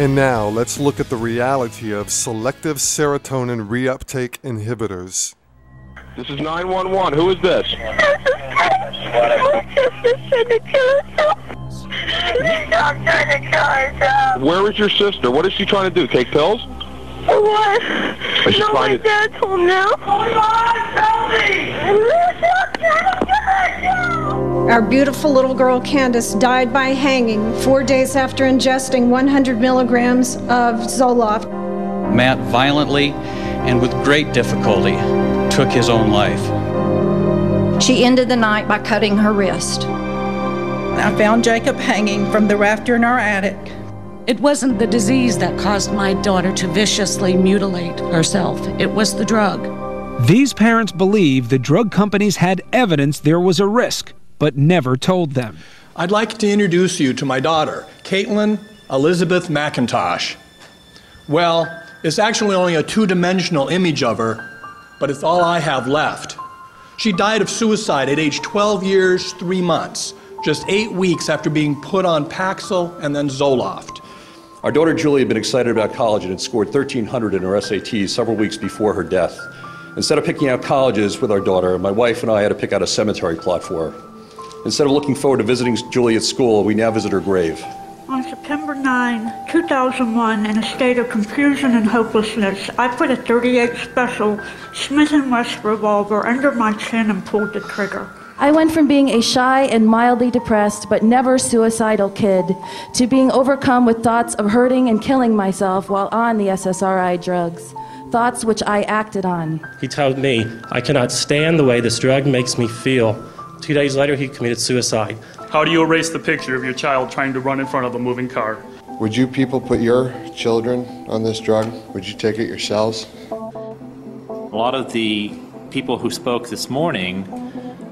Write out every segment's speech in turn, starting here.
And now, let's look at the reality of selective serotonin reuptake inhibitors. This is 911. Who is this? My sister's trying to kill herself. Stop trying to kill herself. Where is your sister? What is she trying to do? Take pills? For what? No, my dad told me now. Our beautiful little girl Candace died by hanging 4 days after ingesting 100 milligrams of Zoloft. Matt violently and with great difficulty took his own life. She ended the night by cutting her wrist. I found Jacob hanging from the rafter in our attic. It wasn't the disease that caused my daughter to viciously mutilate herself. It was the drug. These parents believe the drug companies had evidence there was a risk, but never told them. I'd like to introduce you to my daughter, Caitlin Elizabeth McIntosh. Well, it's actually only a two-dimensional image of her, but it's all I have left. She died of suicide at age 12 years, 3 months, just 8 weeks after being put on Paxil and then Zoloft. Our daughter Julie had been excited about college and had scored 1,300 in her SATs several weeks before her death. Instead of picking out colleges with our daughter, my wife and I had to pick out a cemetery plot for her. Instead of looking forward to visiting Julie at school, we now visit her grave. On September 9, 2001, in a state of confusion and hopelessness, I put a .38 Special Smith & Wesson revolver under my chin and pulled the trigger. I went from being a shy and mildly depressed but never suicidal kid to being overcome with thoughts of hurting and killing myself while on the SSRI drugs, thoughts which I acted on. He told me, I cannot stand the way this drug makes me feel. 2 days later, he committed suicide. How do you erase the picture of your child trying to run in front of a moving car? Would you people put your children on this drug? Would you take it yourselves? A lot of the people who spoke this morning,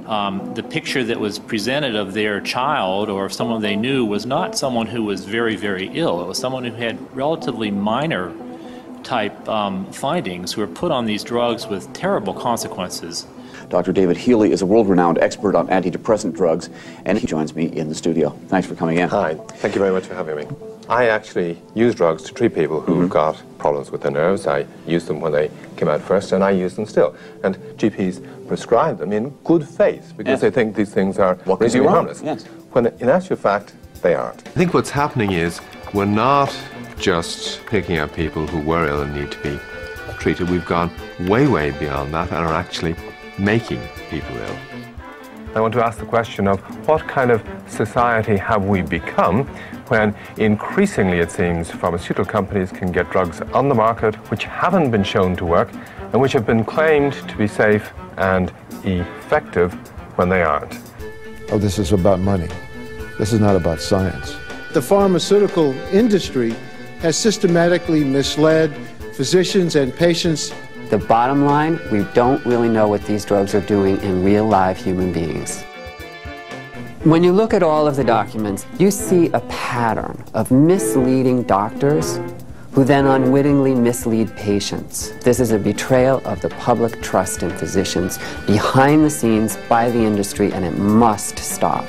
the picture that was presented of their child or someone they knew was not someone who was very, very ill. It was someone who had relatively minor type findings, who were put on these drugs with terrible consequences. Dr. David Healy is a world-renowned expert on antidepressant drugs, and he joins me in the studio. Thanks for coming in. Hi, thank you very much for having me. I actually use drugs to treat people who've got problems with their nerves. I used them when they came out first, and I use them still. And GPs prescribe them in good faith because they think these things are reasonably harmless. When in actual fact, they aren't. I think what's happening is we're not just picking out people who were ill and need to be treated. We've gone way, way beyond that and are actually making people ill. I want to ask the question of what kind of society have we become when increasingly, it seems, pharmaceutical companies can get drugs on the market which haven't been shown to work and which have been claimed to be safe and effective when they aren't. Oh, this is about money. This is not about science. The pharmaceutical industry has systematically misled physicians and patients. The bottom line, we don't really know what these drugs are doing in real live human beings. When you look at all of the documents, you see a pattern of misleading doctors who then unwittingly mislead patients. This is a betrayal of the public trust in physicians behind the scenes by the industry, and it must stop.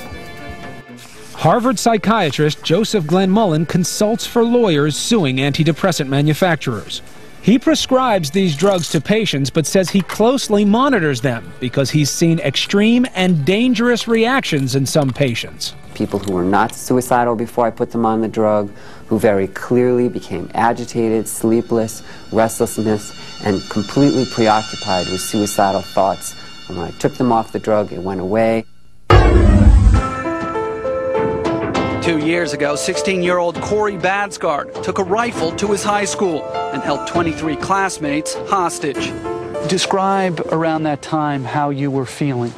Harvard psychiatrist Joseph Glenn Mullen consults for lawyers suing antidepressant manufacturers. He prescribes these drugs to patients, but says he closely monitors them because he's seen extreme and dangerous reactions in some patients. People who were not suicidal before I put them on the drug, who very clearly became agitated, sleepless, restlessness, and completely preoccupied with suicidal thoughts. And when I took them off the drug, it went away. 2 years ago, 16-year-old Corey Badsgard took a rifle to his high school and held 23 classmates hostage. Describe around that time how you were feeling.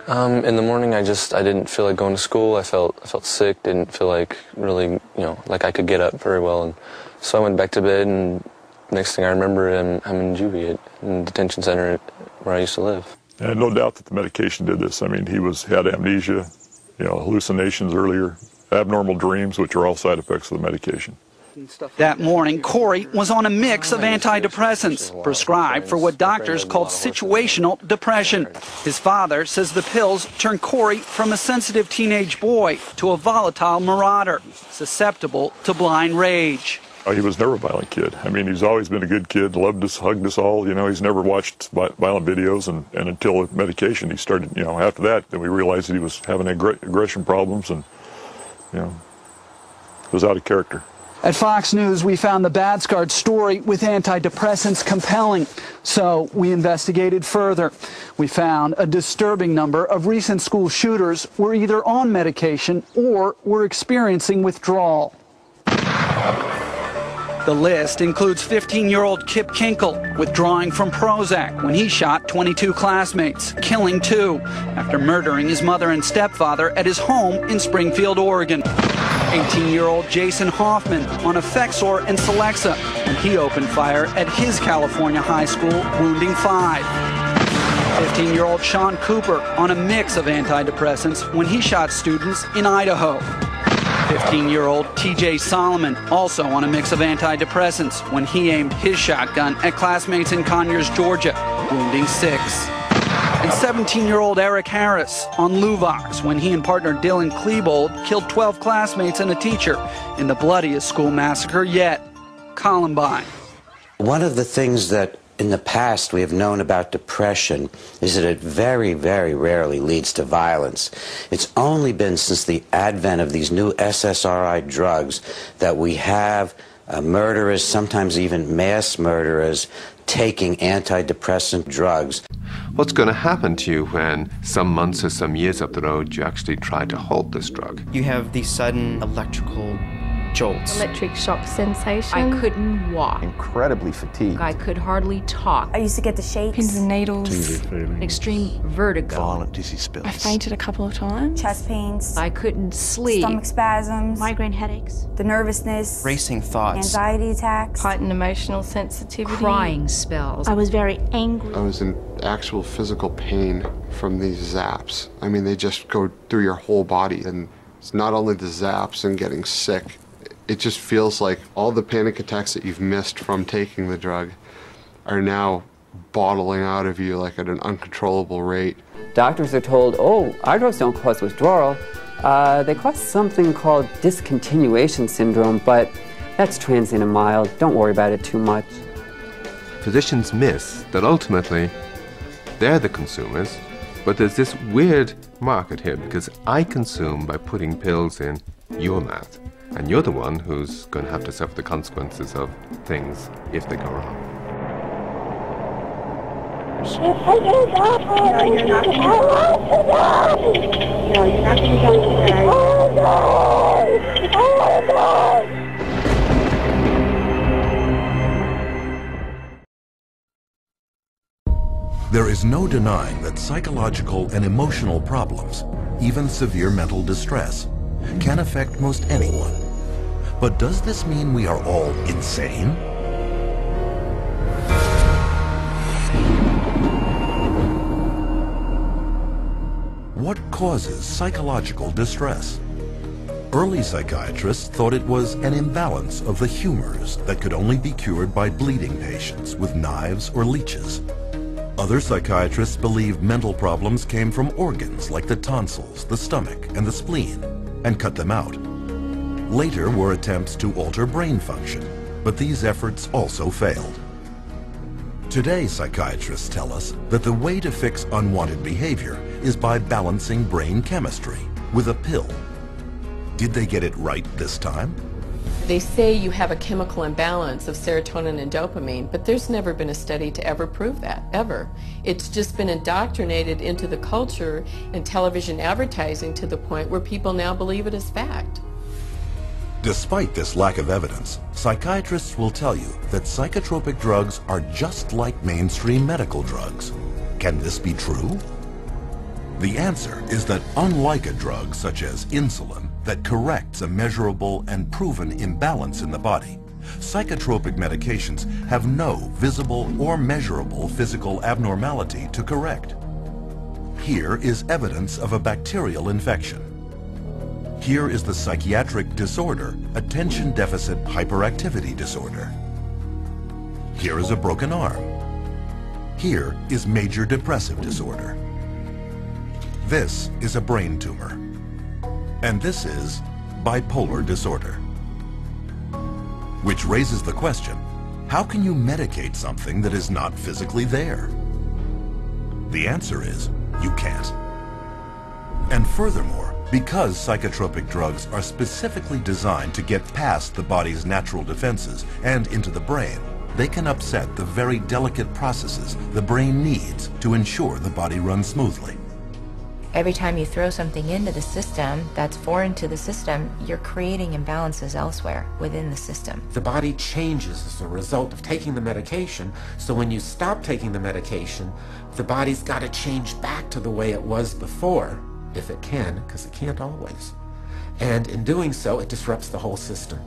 In the morning, I didn't feel like going to school. I felt sick, didn't feel like really, like I could get up very well. And so I went back to bed, and next thing I remember, I'm in juvie in the detention center where I used to live. And no doubt that the medication did this. I mean, he had amnesia, hallucinations earlier, abnormal dreams, which are all side effects of the medication. That morning, Corey was on a mix of antidepressants prescribed for what doctors called situational depression. His father says the pills turned Corey from a sensitive teenage boy to a volatile marauder, susceptible to blind rage. He was never a violent kid. I mean, he's always been a good kid, loved us, hugged us all. You know, he's never watched violent videos, and until medication, he started, you know, after that, then we realized that he was having aggression problems and, you know, was out of character. At Fox News, we found the Badscard story with antidepressants compelling, so we investigated further. We found a disturbing number of recent school shooters were either on medication or were experiencing withdrawal. The list includes 15-year-old Kip Kinkle withdrawing from Prozac when he shot 22 classmates, killing 2 after murdering his mother and stepfather at his home in Springfield, Oregon. 18-year-old Jason Hoffman on Effexor and Celexa when he opened fire at his California high school, wounding 5. 15-year-old Sean Cooper on a mix of antidepressants when he shot students in Idaho. 15-year-old TJ Solomon also on a mix of antidepressants when he aimed his shotgun at classmates in Conyers, Georgia, wounding 6. And 17-year-old Eric Harris on Luvox when he and partner Dylan Klebold killed 12 classmates and a teacher in the bloodiest school massacre yet, Columbine. One of the things that in the past we have known about depression is that it very, very rarely leads to violence. It's only been since the advent of these new SSRI drugs that we have murderers, sometimes even mass murderers, taking antidepressant drugs. What's going to happen to you when some months or some years up the road you actually try to halt this drug? You have these sudden electrical jolts. Electric shock sensation. I couldn't walk. Incredibly fatigued. I could hardly talk. I used to get the shakes. Pins and needles. Extreme vertigo. Violent dizzy spells. I fainted a couple of times. Chest pains. I couldn't sleep. Stomach spasms. Migraine headaches. The nervousness. Racing thoughts. Anxiety attacks. Heightened emotional sensitivity. Crying spells. I was very angry. I was in actual physical pain from these zaps. I mean, they just go through your whole body, and it's not only the zaps and getting sick. It just feels like all the panic attacks that you've missed from taking the drug are now bottling out of you like at an uncontrollable rate. Doctors are told, oh, our drugs don't cause withdrawal. They cause something called discontinuation syndrome, but that's transient and mild. Don't worry about it too much. Physicians miss that ultimately they're the consumers, but there's this weird market here because I consume by putting pills in your mouth. And you're the one who's going to have to suffer the consequences of things if they go wrong. No, you're not going to go today. There is no denying that psychological and emotional problems, even severe mental distress, can affect most anyone. But does this mean we are all insane? What causes psychological distress? Early psychiatrists thought it was an imbalance of the humors that could only be cured by bleeding patients with knives or leeches. Other psychiatrists believed mental problems came from organs like the tonsils, the stomach, and the spleen, and cut them out. Later were attempts to alter brain function, but these efforts also failed. Today, psychiatrists tell us that the way to fix unwanted behavior is by balancing brain chemistry with a pill. Did they get it right this time? They say you have a chemical imbalance of serotonin and dopamine, but there's never been a study to ever prove that, ever. It's just been indoctrinated into the culture and television advertising to the point where people now believe it as fact. Despite this lack of evidence, psychiatrists will tell you that psychotropic drugs are just like mainstream medical drugs. Can this be true? The answer is that unlike a drug such as insulin that corrects a measurable and proven imbalance in the body, psychotropic medications have no visible or measurable physical abnormality to correct. Here is evidence of a bacterial infection. Here is the psychiatric disorder, attention deficit hyperactivity disorder. Here is a broken arm. Here is major depressive disorder. This is a brain tumor. And this is bipolar disorder. Which raises the question, how can you medicate something that is not physically there? The answer is, you can't. And furthermore, because psychotropic drugs are specifically designed to get past the body's natural defenses and into the brain, they can upset the very delicate processes the brain needs to ensure the body runs smoothly. Every time you throw something into the system that's foreign to the system, you're creating imbalances elsewhere within the system. The body changes as a result of taking the medication, so when you stop taking the medication, the body's got to change back to the way it was before, if it can, because it can't always. And in doing so, it disrupts the whole system.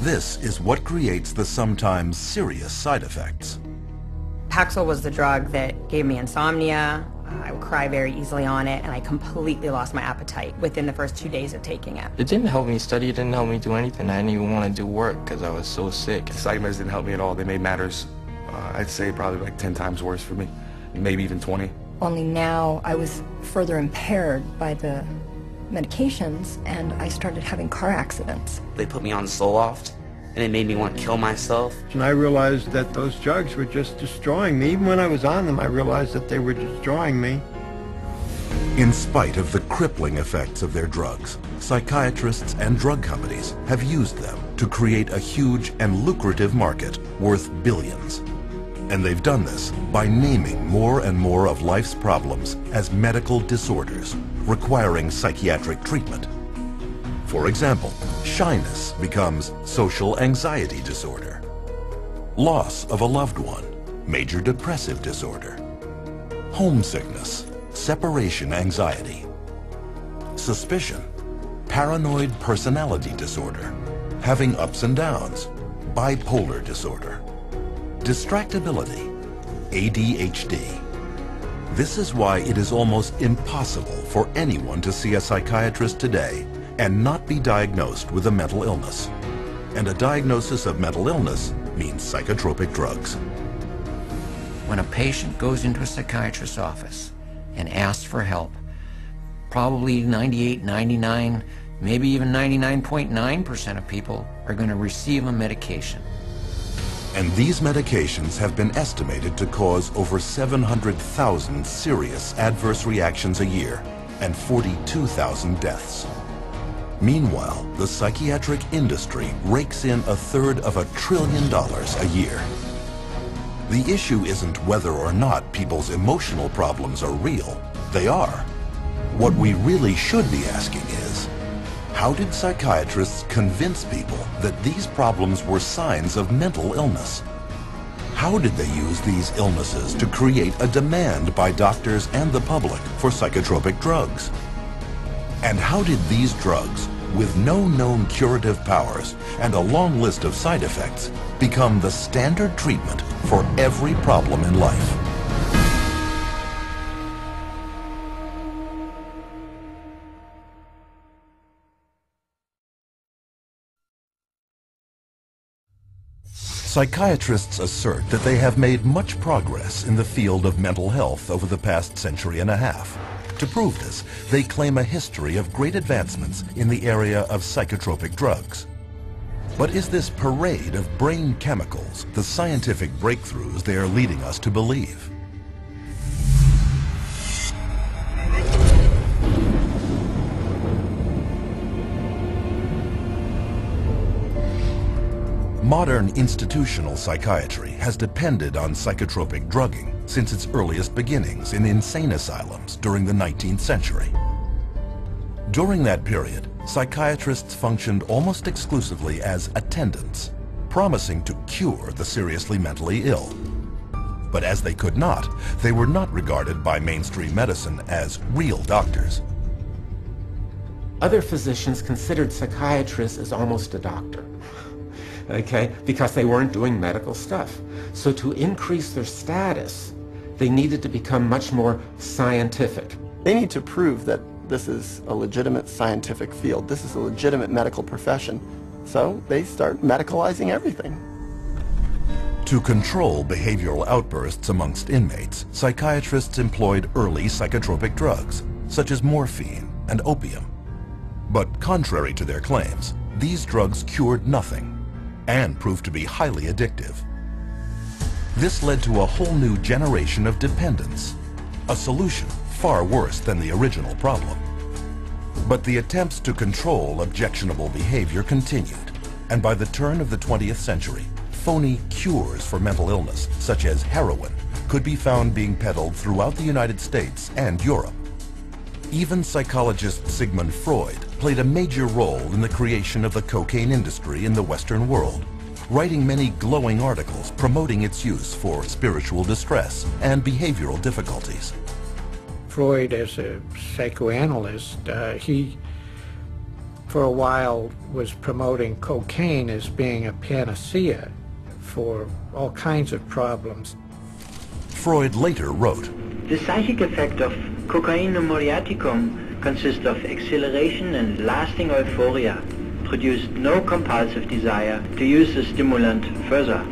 This is what creates the sometimes serious side effects. Paxil was the drug that gave me insomnia. I would cry very easily on it, and I completely lost my appetite within the first 2 days of taking it. It didn't help me study, it didn't help me do anything. I didn't even want to do work because I was so sick. The side meds didn't help me at all. They made matters, I'd say probably like 10 times worse for me, maybe even 20. Only now I was further impaired by the medications, and I started having car accidents. They put me on Zoloft, and it made me want to kill myself. And I realized that those drugs were just destroying me. Even when I was on them, I realized that they were destroying me. In spite of the crippling effects of their drugs, psychiatrists and drug companies have used them to create a huge and lucrative market worth billions. And they've done this by naming more and more of life's problems as medical disorders, requiring psychiatric treatment. For example, shyness becomes social anxiety disorder. Loss of a loved one, major depressive disorder. Homesickness, separation anxiety. Suspicion, paranoid personality disorder. Having ups and downs, bipolar disorder. Distractibility, ADHD. This is why it is almost impossible for anyone to see a psychiatrist today and not be diagnosed with a mental illness. And a diagnosis of mental illness means psychotropic drugs. When a patient goes into a psychiatrist's office and asks for help, probably 98, 99, maybe even 99.9% of people are going to receive a medication. And these medications have been estimated to cause over 700,000 serious adverse reactions a year and 42,000 deaths. Meanwhile, the psychiatric industry rakes in $1/3 of $1 trillion a year. The issue isn't whether or not people's emotional problems are real. They are. What we really should be asking is, how did psychiatrists convince people that these problems were signs of mental illness? How did they use these illnesses to create a demand by doctors and the public for psychotropic drugs? And how did these drugs, with no known curative powers and a long list of side effects, become the standard treatment for every problem in life? Psychiatrists assert that they have made much progress in the field of mental health over the past century and a half. To prove this, they claim a history of great advancements in the area of psychotropic drugs. But is this parade of brain chemicals the scientific breakthroughs they are leading us to believe? Modern institutional psychiatry has depended on psychotropic drugging since its earliest beginnings in insane asylums during the 19th century. During that period, psychiatrists functioned almost exclusively as attendants, promising to cure the seriously mentally ill. But as they could not, they were not regarded by mainstream medicine as real doctors. Other physicians considered psychiatrists as almost a doctor. Okay, because they weren't doing medical stuff. So to increase their status, they needed to become much more scientific. They need to prove that this is a legitimate scientific field. This is a legitimate medical profession. So they start medicalizing everything. To control behavioral outbursts amongst inmates, psychiatrists employed early psychotropic drugs, such as morphine and opium. But contrary to their claims, these drugs cured nothing. and proved to be highly addictive. This led to a whole new generation of dependence, a solution far worse than the original problem. But the attempts to control objectionable behavior continued, and by the turn of the 20th century, phony cures for mental illness, such as heroin, could be found being peddled throughout the United States and Europe. Even psychologist Sigmund Freud played a major role in the creation of the cocaine industry in the Western world, writing many glowing articles promoting its use for spiritual distress and behavioral difficulties. Freud, as a psychoanalyst, he for a while was promoting cocaine as being a panacea for all kinds of problems. Freud later wrote, "The psychic effect of cocainum muriaticum consists of exhilaration and lasting euphoria, produced no compulsive desire to use the stimulant further."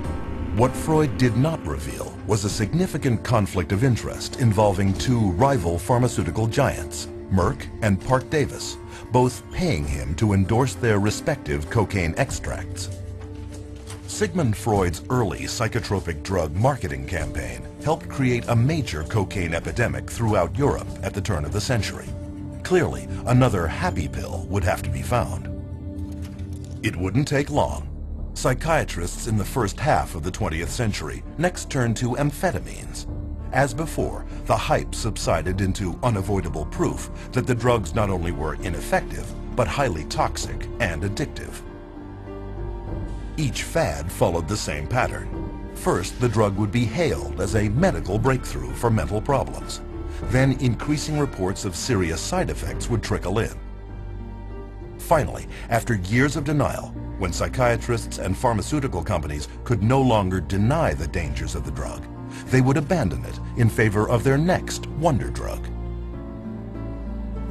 What Freud did not reveal was a significant conflict of interest involving two rival pharmaceutical giants, Merck and Parke-Davis, both paying him to endorse their respective cocaine extracts. Sigmund Freud's early psychotropic drug marketing campaign helped create a major cocaine epidemic throughout Europe at the turn of the century. Clearly, another happy pill would have to be found. It wouldn't take long. Psychiatrists in the first half of the 20th century next turned to amphetamines. As before, the hype subsided into unavoidable proof that the drugs not only were ineffective, but highly toxic and addictive. Each fad followed the same pattern. First, the drug would be hailed as a medical breakthrough for mental problems. Then, increasing reports of serious side effects would trickle in. Finally, after years of denial, when psychiatrists and pharmaceutical companies could no longer deny the dangers of the drug, they would abandon it in favor of their next wonder drug.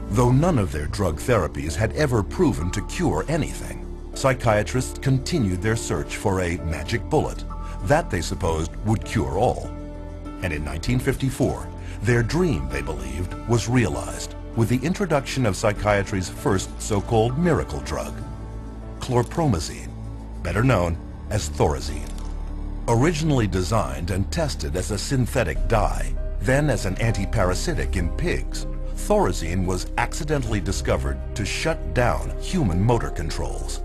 Though none of their drug therapies had ever proven to cure anything, psychiatrists continued their search for a magic bullet that they supposed would cure all. And in 1954, their dream, they believed, was realized with the introduction of psychiatry's first so-called miracle drug, chlorpromazine, better known as Thorazine. Originally designed and tested as a synthetic dye, then as an anti-parasitic in pigs, Thorazine was accidentally discovered to shut down human motor controls.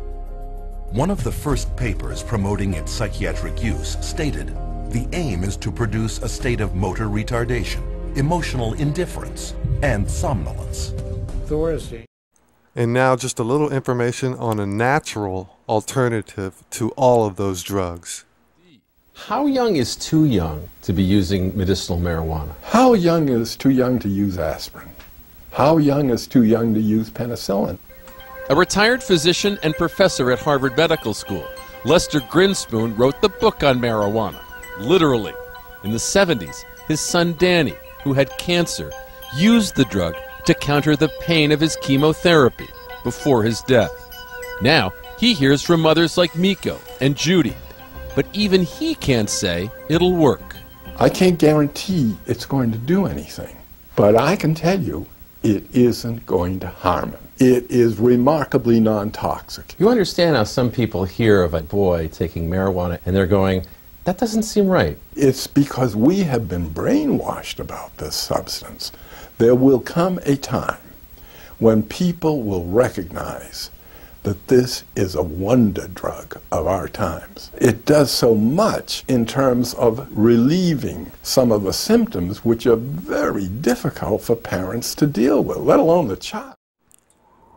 One of the first papers promoting its psychiatric use stated, "The aim is to produce a state of motor retardation, emotional indifference, and somnolence." Thorazine. And now just a little information on a natural alternative to all of those drugs. How young is too young to be using medicinal marijuana? How young is too young to use aspirin? How young is too young to use penicillin? A retired physician and professor at Harvard Medical School, Lester Grinspoon, wrote the book on marijuana. Literally. In the 70s, his son Danny, who had cancer, used the drug to counter the pain of his chemotherapy before his death. Now, he hears from mothers like Miko and Judy, but even he can't say it'll work. I can't guarantee it's going to do anything, but I can tell you it isn't going to harm him. It is remarkably non-toxic. You understand how some people hear of a boy taking marijuana and they're going, that doesn't seem right. It's because we have been brainwashed about this substance. There will come a time when people will recognize that this is a wonder drug of our times. It does so much in terms of relieving some of the symptoms which are very difficult for parents to deal with, let alone the child.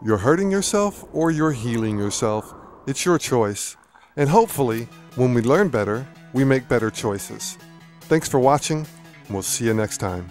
You're hurting yourself or you're healing yourself. It's your choice. And hopefully, when we learn better, we make better choices. Thanks for watching, and we'll see you next time.